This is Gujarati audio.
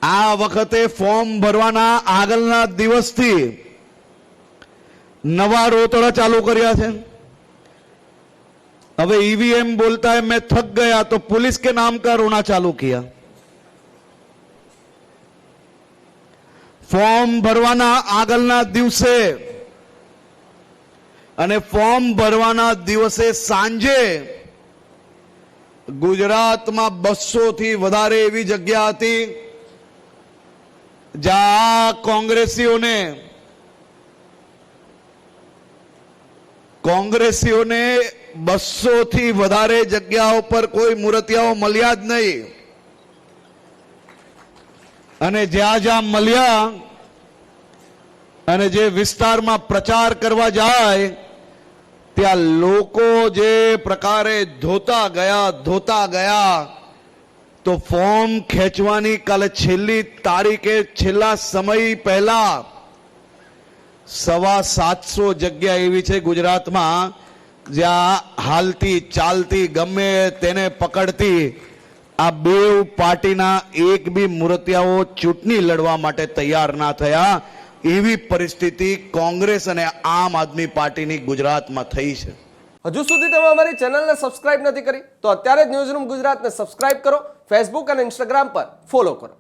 આ વખતે ફોર્મ ભરવાના આગળના દિવસથી નવા રોતડા ચાલુ કર્યા છે। હવે ईवीएम बोलता है मैं थक गया तो पुलिस के नाम का रोना चालू किया। फॉर्म भरवाना आगलना दिवसे અને ફોર્મ ભરવાના દિવસે સાંજે ગુજરાતમાં 200 થી વધારે એવી જગ્યા હતી જ્યાં કોંગ્રેસીઓને 200 થી વધારે જગ્યાઓ પર કોઈ મૂર્તિઓ મળ્યા જ નહીં। અને જ્યાં જ્યાં મળ્યા અને જે વિસ્તારમાં પ્રચાર કરવા જાય ત્યાં લોકો જે પ્રકારે ધોતા ગયા તો ફોર્મ ખેંચવાની કાલે છેલ્લી તારીખે છેલ્લા સમય પહેલા 750 જગ્યા એવી છે ગુજરાતમાં જ્યાં હાલતી ચાલતી ગમે તેને પકડતી આ બેવ પાર્ટીના એક બી મૂર્તિયાઓ ચૂંટણી લડવા માટે તૈયાર ના થયા। એવી પરિસ્થિતિ કોંગ્રેસ અને આમ આદમી પાર્ટીની ગુજરાતમાં થઈ છે। હજુ સુધી તમે અમારી ચેનલને સબસ્ક્રાઇબ નથી કરી તો અત્યારે જ ન્યૂઝરૂમ ગુજરાતને સબસ્ક્રાઇબ કરો, ફેસબુક અને ઇન્સ્ટાગ્રામ પર ફોલો કરો।